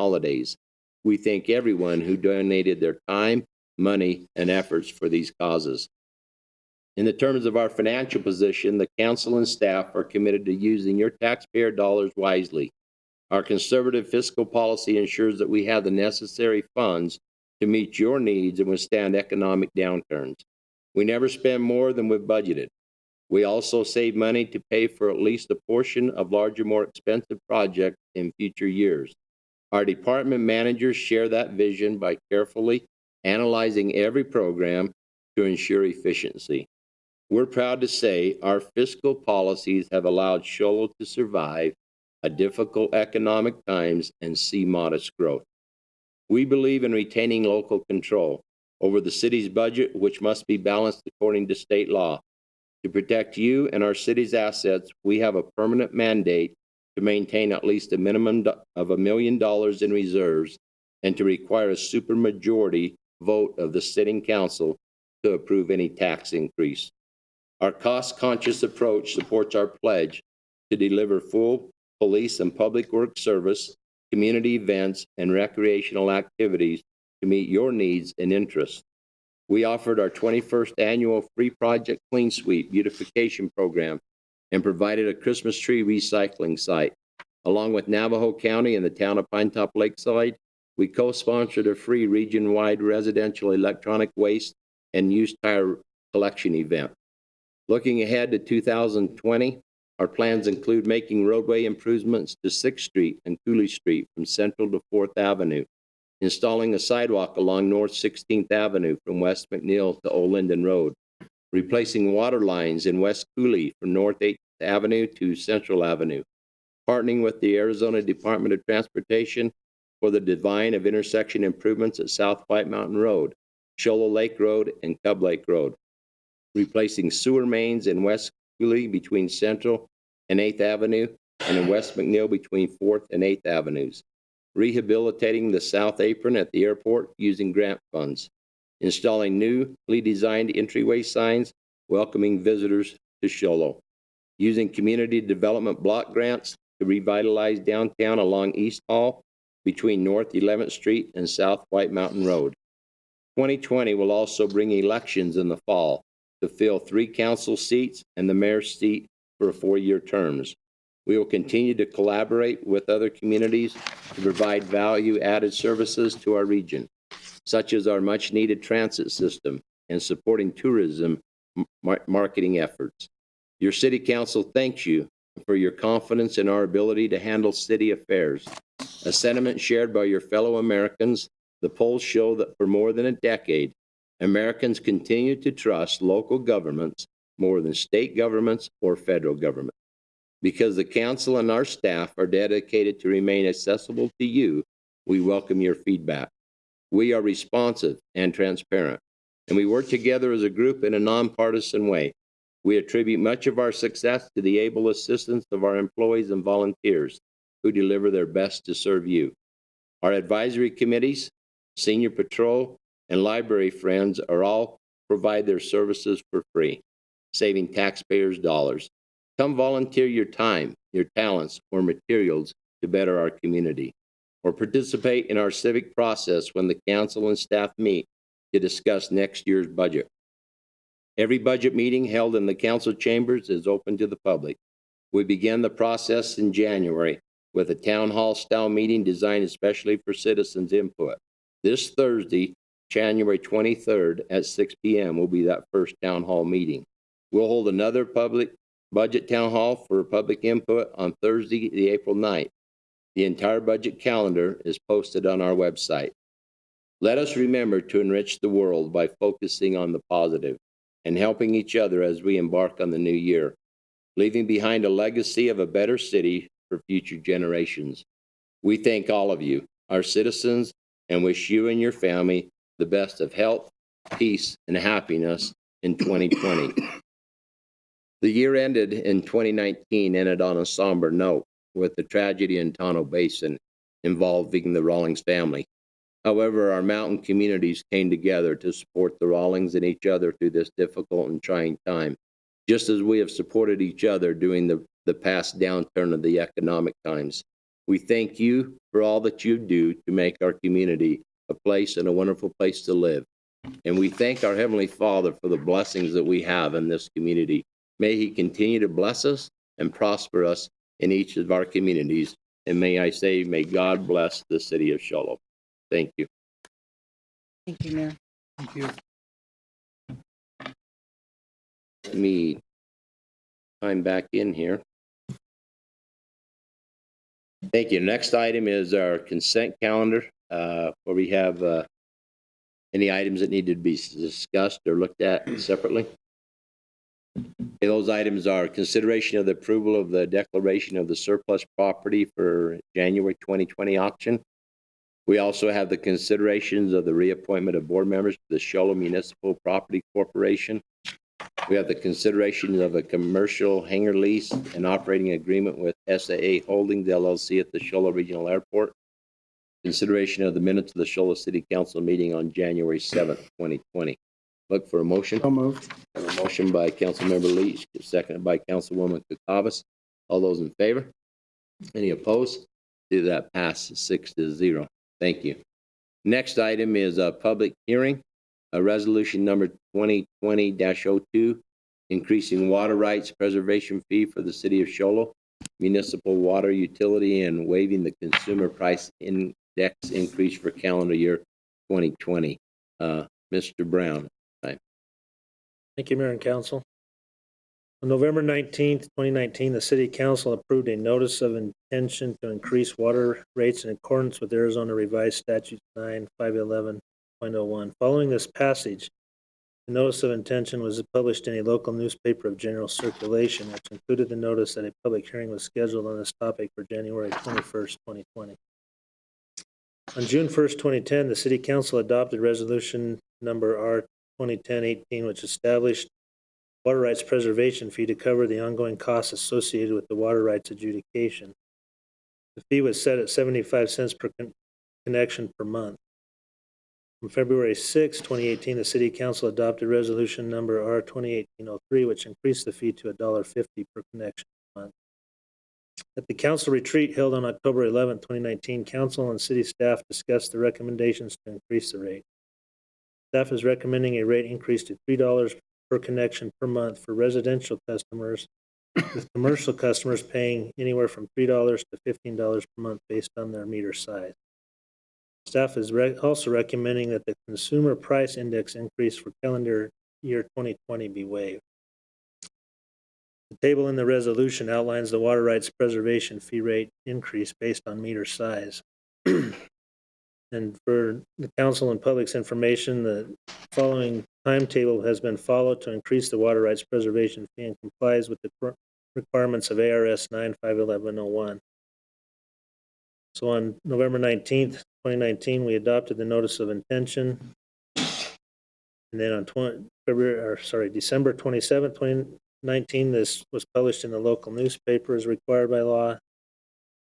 holidays. We thank everyone who donated their time, money, and efforts for these causes. In the terms of our financial position, the council and staff are committed to using your taxpayer dollars wisely. Our conservative fiscal policy ensures that we have the necessary funds to meet your needs and withstand economic downturns. We never spend more than we've budgeted. We also save money to pay for at least a portion of larger, more expensive projects in future years. Our department managers share that vision by carefully analyzing every program to ensure efficiency. We're proud to say our fiscal policies have allowed Show Low to survive a difficult economic times and see modest growth. We believe in retaining local control over the city's budget, which must be balanced according to state law. To protect you and our city's assets, we have a permanent mandate to maintain at least a minimum of $1 million in reserves and to require a supermajority vote of the sitting council to approve any tax increase. Our cost-conscious approach supports our pledge to deliver full police and public works service, community events, and recreational activities to meet your needs and interests. We offered our 21st annual Free Project Clean Sweep beautification program and provided a Christmas tree recycling site. Along with Navajo County and the town of Pinetop Lakeside, we co-sponsored a free region-wide residential electronic waste and used tire collection event. Looking ahead to 2020, our plans include making roadway improvements to 6th Street and Cooley Street from Central to 4th Avenue, installing a sidewalk along North 16th Avenue from West McNeil to Old Linden Road, replacing water lines in West Cooley from North 8th Avenue to Central Avenue, partnering with the Arizona Department of Transportation for the design of intersection improvements at South White Mountain Road, Show Low Lake Road, and Cub Lake Road, replacing sewer mains in West Cooley between Central and 8th Avenue and in West McNeil between 4th and 8th Avenues, rehabilitating the south apron at the airport using grant funds, installing newly designed entryway signs welcoming visitors to Show Low, using community development block grants to revitalize downtown along East Hall between North 11th Street and South White Mountain Road. 2020 will also bring elections in the fall to fill 3 council seats and the mayor's seat for 4-year terms. We will continue to collaborate with other communities to provide value-added services to our region, such as our much-needed transit system and supporting tourism marketing efforts. Your city council thanks you for your confidence in our ability to handle city affairs, a sentiment shared by your fellow Americans. The polls show that for more than a decade, Americans continue to trust local governments more than state governments or federal government. Because the council and our staff are dedicated to remain accessible to you, we welcome your feedback. We are responsive and transparent, and we work together as a group in a nonpartisan way. We attribute much of our success to the able assistance of our employees and volunteers who deliver their best to serve you. Our advisory committees, senior patrol, and library friends are all provide their services for free, saving taxpayers dollars. Come volunteer your time, your talents, or materials to better our community, or participate in our civic process when the council and staff meet to discuss next year's budget. Every budget meeting held in the council chambers is open to the public. We began the process in January with a town hall style meeting designed especially for citizens' input. This Thursday, January 23rd at 6 p.m. will be that first town hall meeting. We'll hold another public budget town hall for public input on Thursday, the April 9th. The entire budget calendar is posted on our website. Let us remember to enrich the world by focusing on the positive and helping each other as we embark on the new year, leaving behind a legacy of a better city for future generations. We thank all of you, our citizens, and wish you and your family the best of health, peace, and happiness in 2020. The year ended in 2019 ended on a somber note with the tragedy in Tonto Basin involving the Rawlings family. However, our mountain communities came together to support the Rawlings and each other through this difficult and trying time, just as we have supported each other during the past downturn of the economic times. We thank you for all that you do to make our community a place and a wonderful place to live. And we thank our Heavenly Father for the blessings that we have in this community. May He continue to bless us and prosper us in each of our communities. And may I say, may God bless the city of Show Low. Thank you. Thank you, Mayor. Thank you. Let me climb back in here. Thank you. Next item is our consent calendar, where we have any items that need to be discussed or looked at separately. Those items are consideration of the approval of the declaration of the surplus property for January 2020 auction. We also have the considerations of the reappointment of board members to the Show Low Municipal Property Corporation. We have the consideration of a commercial hangar lease and operating agreement with SAA Holdings LLC at the Show Low Regional Airport. Consideration of the minutes of the Show Low City Council meeting on January 7th, 2020. Look for a motion. So moved. A motion by Councilmember Leach, seconded by Councilwoman Kukovas. All those in favor? Any opposed? Do that pass 6-0. Thank you. Next item is a public hearing, a resolution number 2020-02, increasing water rights preservation fee for the city of Show Low municipal water utility and waiving the consumer price index increase for calendar year 2020. Mr. Brown. Thank you, Mayor and Council. On November 19th, 2019, the City Council approved a notice of intention to increase water rates in accordance with Arizona Revised Statute 9511.01. Following this passage, the notice of intention was published in a local newspaper of general circulation, which included the notice that a public hearing was scheduled on this topic for January 21st, 2020. On June 1st, 2010, the City Council adopted resolution number R 2010-18, which established water rights preservation fee to cover the ongoing costs associated with the water rights adjudication. The fee was set at 75 cents per connection per month. On February 6, 2018, the City Council adopted resolution number R 2018-03, which increased the fee to $1.50 per connection per month. At the council retreat held on October 11, 2019, council and city staff discussed the recommendations to increase the rate. Staff is recommending a rate increase to $3 per connection per month for residential customers, with commercial customers paying anywhere from $3 to $15 per month based on their meter size. Staff is also recommending that the consumer price index increase for calendar year 2020 be waived. The table in the resolution outlines the water rights preservation fee rate increase based on meter size. And for the council and public's information, the following timetable has been followed to increase the water rights preservation fee and complies with the requirements of ARS 951101. So on November 19th, 2019, we adopted the notice of intention. And then on December 27th, 2019, this was published in the local newspaper as required by law.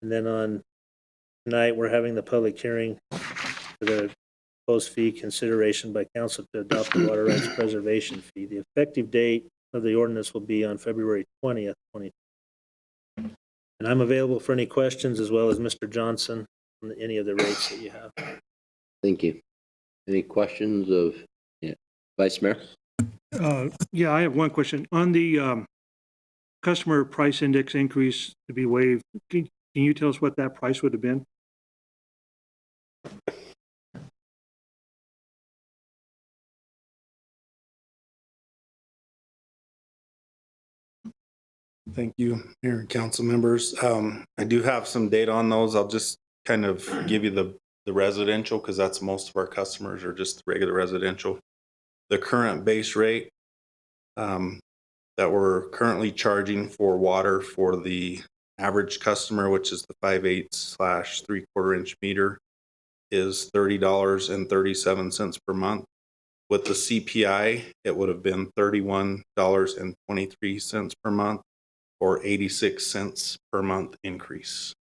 And then on tonight, we're having the public hearing for the proposed fee consideration by council to adopt the water rights preservation fee. The effective date of the ordinance will be on February 20th, 2020. And I'm available for any questions, as well as Mr. Johnson on any of the rates that you have. Thank you. Any questions of Vice Mayor? Yeah, I have one question. On the customer price index increase to be waived, can you tell us what that price would have been? Thank you, Mayor and council members. I do have some data on those. I'll just kind of give you the residential, because that's most of our customers are just regular residential. The current base rate that we're currently charging for water for the average customer, which is the 5/8/3/4 inch meter, is $30.37 per month. With the CPI, it would have been $31.23 per month, or 86 cents per month increase.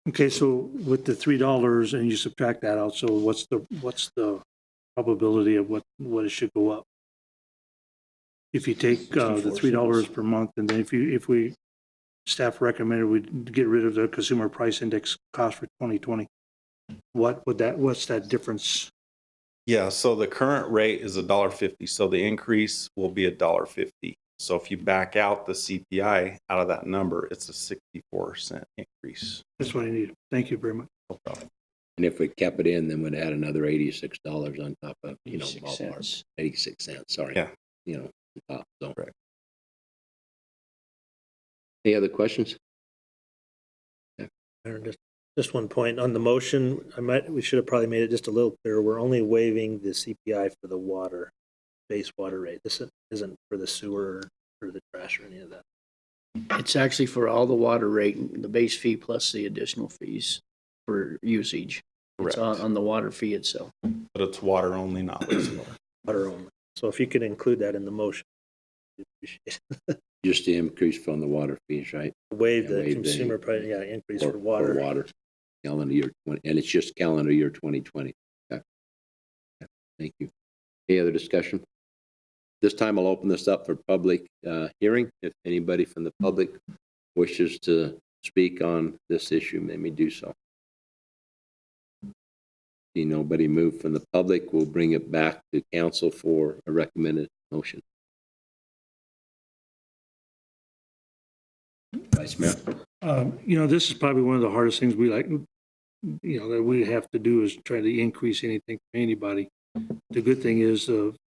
Okay, so with the $3 and you subtract that out, so what's the probability of what it should go up? If you take the $3 per month, and then if we staff recommended we get rid of the consumer price index cost for 2020. What's that difference? Yeah, so the current rate is $1.50, so the increase will be $1.50. So if you back out the CPI out of that number, it's a 64-cent increase. That's what I need. Thank you very much. No problem. And if we kept it in, then we'd add another $86 on top of, you know, 86 ballpark. cents. 86 cents, sorry. Yeah. You know, on top, so. Correct. Any other questions? Aaron, just one point on the motion. We should have probably made it just a little clearer. We're only waiving the CPI for the water, base water rate. This isn't for the sewer or the trash or any of that. It's actually for all the water rate, the base fee plus the additional fees for usage. It's Correct. on the water fee itself. But it's water only, not wastewater. Water only. So if you could include that in the motion, we'd appreciate it. Just the increase from the water fees, right? Waive Yeah, the waive the- consumer price, increase for For water. water, calendar year 20, and it's just calendar year 2020. Okay. Okay, thank you. Any other discussion? This time I'll open this up for public hearing. If anybody from the public wishes to speak on this issue, let me do so. See nobody move from the public, we'll bring it back to council for a recommended motion. Vice Mayor. You know, this is probably one of the hardest things that we have to do is try to increase anything for anybody. The good thing is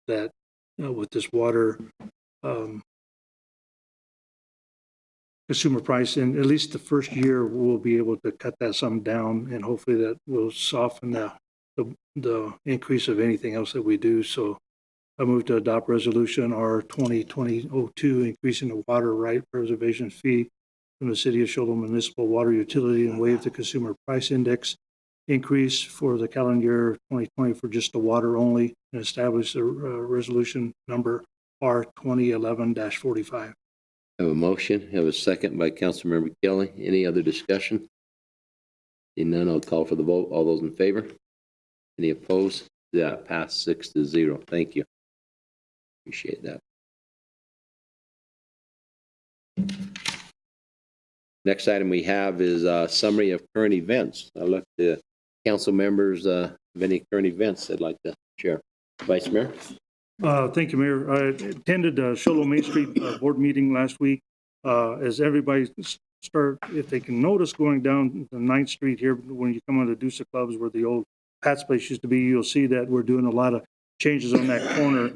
that with this water consumer price, and at least the first year, we'll be able to cut that some down, and hopefully that will soften the increase of anything else that we do. So I move to adopt resolution R 2020-02, increasing the water right preservation fee from the City of Show Low Municipal Water Utility and waive the consumer price index increase for the calendar year 2020 for just the water only, and establish the resolution number R 2011-45. Have a motion, have a second by Councilmember Kelly. Any other discussion? Seeing none, I'll call for the vote. All those in favor? Any opposed? That passed 6-0. Thank you. Appreciate that. Next item we have is a summary of current events. I'll look to council members of any current events they'd like to share. Vice Mayor? Thank you, Mayor. I attended the Show Low Main Street board meeting last week. As everybody if they can notice going down the 9th Street here, when you come on the Deuce Clubs where the old Pat's place used to be, you'll see that we're doing a lot of changes on that corner.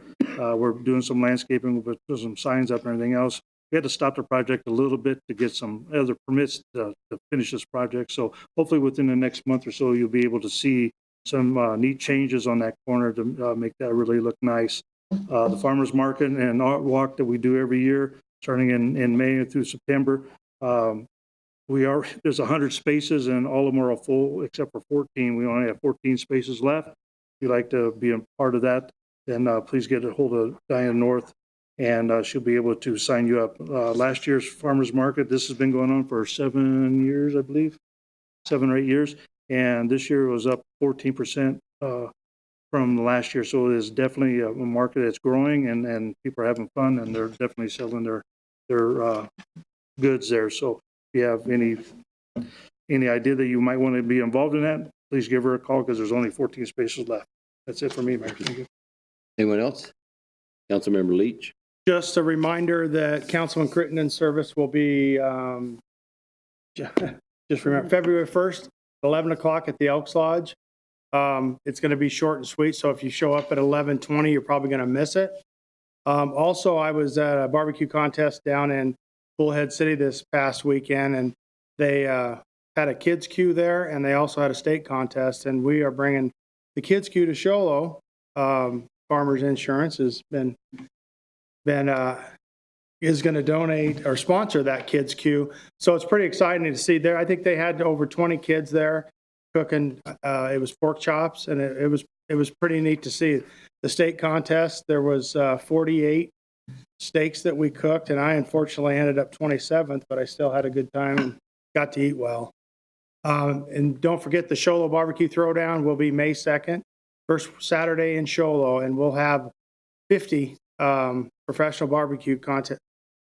We're doing some landscaping, we'll put some signs up and everything else. We had to stop the project a little bit to get some other permits to finish this project. So hopefully within the next month or so, you'll be able to see some neat changes on that corner to make that really look nice. The farmers market and art walk that we do every year, starting in May through September. There's 100 spaces and all of them are full except for 14. We only have 14 spaces left. If you'd like to be a part of that, then please get a hold of Diane North and she'll be able to sign you up. Last year's farmers market, this has been going on for 7 years, I believe, 7 or 8 years. And this year it was up 14% from last year. So it is definitely a market that's growing and people are having fun and they're definitely selling their goods there. So if you have any idea that you might want to be involved in that, please give her a call because there's only 14 spaces left. That's it for me, Mayor. Thank you. Anyone else? Councilmember Leach? Just a reminder that Councilman Crittenden's service will be, just remember, February 1st, 11 o'clock at the Elks Lodge. It's going to be short and sweet, so if you show up at 11:20, you're probably going to miss it. Also, I was at a barbecue contest down in Bullhead City this past weekend, and they had a kids queue there, and they also had a state contest, and we are bringing the kids queue to Show Low. Farmers Insurance has is going to donate or sponsor that kids queue. So it's pretty exciting to see there. I think they had over 20 kids there cooking. It was pork chops, and it was pretty neat to see. The state contest, there was 48 steaks that we cooked, and I unfortunately ended up 27th, but I still had a good time and got to eat well. And don't forget the Show Low Barbecue Throwdown will be May 2nd, first Saturday in Show Low, and we'll have 50 professional barbecue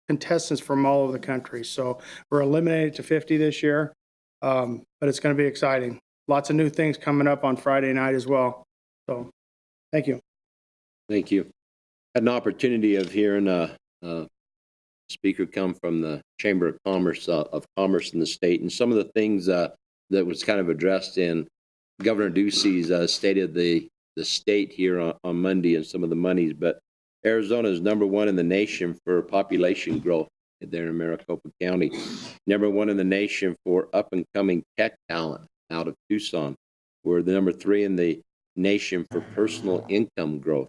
contestants from all over the country. So we're eliminated to 50 this year, but it's going to be exciting. Lots of new things coming up on Friday night as well. So thank you. Thank you. Had an opportunity of hearing a speaker come from the Chamber of Commerce in the state, and some of the things that was kind of addressed in Governor Ducey's State of the State here on Monday, and some of the monies. But Arizona is number one in the nation for population growth there in Maricopa County. Number one in the nation for up and coming tech talent out of Tucson. We're the number 3 in the nation for personal income growth.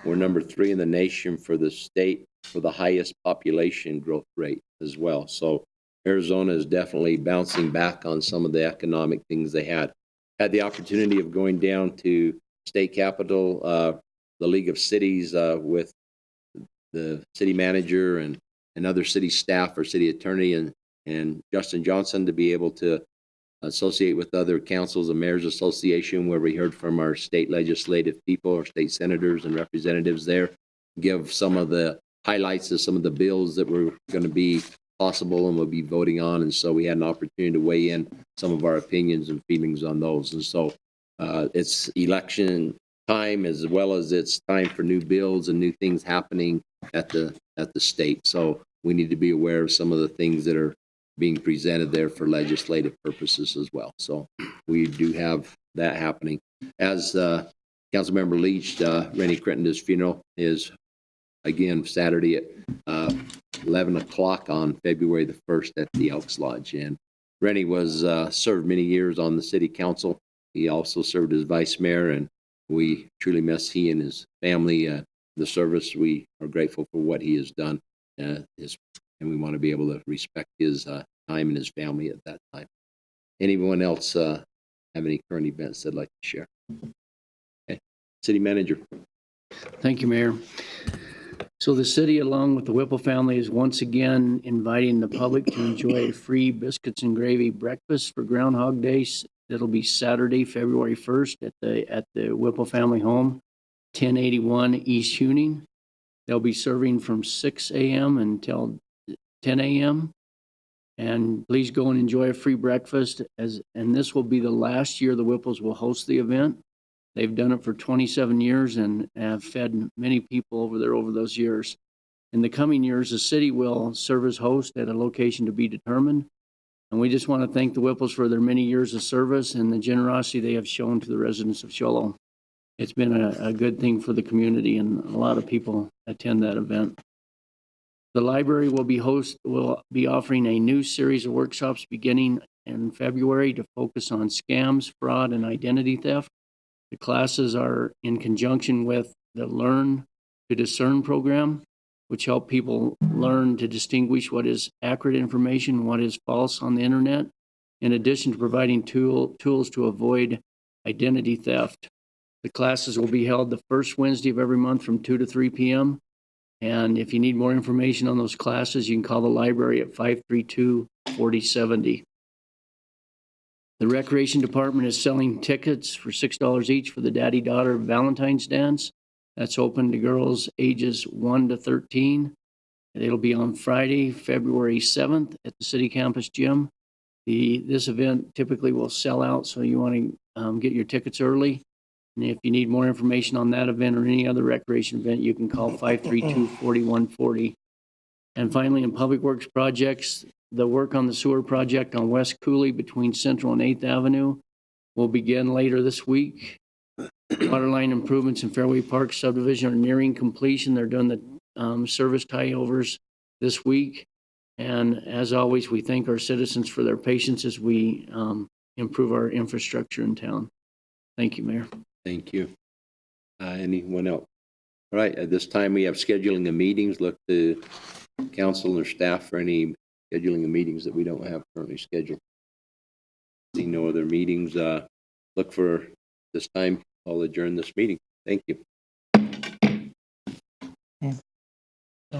We're number 3 in the nation for the state for the highest population growth rate as well. So Arizona is definitely bouncing back on some of the economic things they had. Had the opportunity of going down to state capitol, the League of Cities, with the city manager and other city staff or city attorney and Justin Johnson, to be able to associate with other councils and mayors association, where we heard from our state legislative people, our state senators and representatives there, give some of the highlights of some of the bills that were going to be possible and we'll be voting on. And so we had an opportunity to weigh in some of our opinions and feelings on those. And so it's election time, as well as it's time for new bills and new things happening at the state. So we need to be aware of some of the things that are being presented there for legislative purposes as well. So we do have that happening. As Councilmember Leach, Rennie Crittenden's funeral is again Saturday at 11 o'clock on February the 1st at the Elks Lodge. And Rennie was served many years on the city council. He also served as vice mayor, and we truly miss he and his family the service. We are grateful for what he has done, and we want to be able to respect his time and his family at that time. Anyone else have any current events they'd like to share? Okay. City manager. Thank you, Mayor. So the city, along with the Whipple family, is once again inviting the public to enjoy a free biscuits and gravy breakfast for Groundhog Day. It'll be Saturday, February 1st at the Whipple family home, 1081 East Huning. They'll be serving from 6 a.m. until 10 a.m. And please go and enjoy a free breakfast. And this will be the last year the Whipples will host the event. They've done it for 27 years and have fed many people over there over those years. In the coming years, the city will serve as host at a location to be determined. And we just want to thank the Whipples for their many years of service and the generosity they have shown to the residents of Show Low. It's been a good thing for the community, and a lot of people attend that event. The library will be offering a new series of workshops beginning in February to focus on scams, fraud, and identity theft. The classes are in conjunction with the Learn to Discern program, which help people learn to distinguish what is accurate information and what is false on the internet, in addition to providing tools to avoid identity theft. The classes will be held the first Wednesday of every month from 2 to 3 p.m. And if you need more information on those classes, you can call the library at 532-4070. The Recreation Department is selling tickets for $6 each for the Daddy-Daughter Valentine's Dance. That's open to girls ages 1 to 13. And it'll be on Friday, February 7th at the City Campus Gym. This event typically will sell out, so you want to get your tickets early. And if you need more information on that event or any other recreation event, you can call 532-4140. And finally, in Public Works projects, the work on the sewer project on West Cooley between Central and 8th Avenue will begin later this week. Waterline improvements in Fairway Park subdivision are nearing completion. They're doing the service tie-overs this week. And as always, we thank our citizens for their patience as we improve our infrastructure in town. Thank you, Mayor. Thank you. Anyone else? All right, at this time we have scheduling of meetings. Look to council and their staff for any scheduling of meetings that we don't have currently scheduled. See no other meetings. Look for this time. I'll adjourn this meeting. Thank you.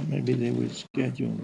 Maybe they would schedule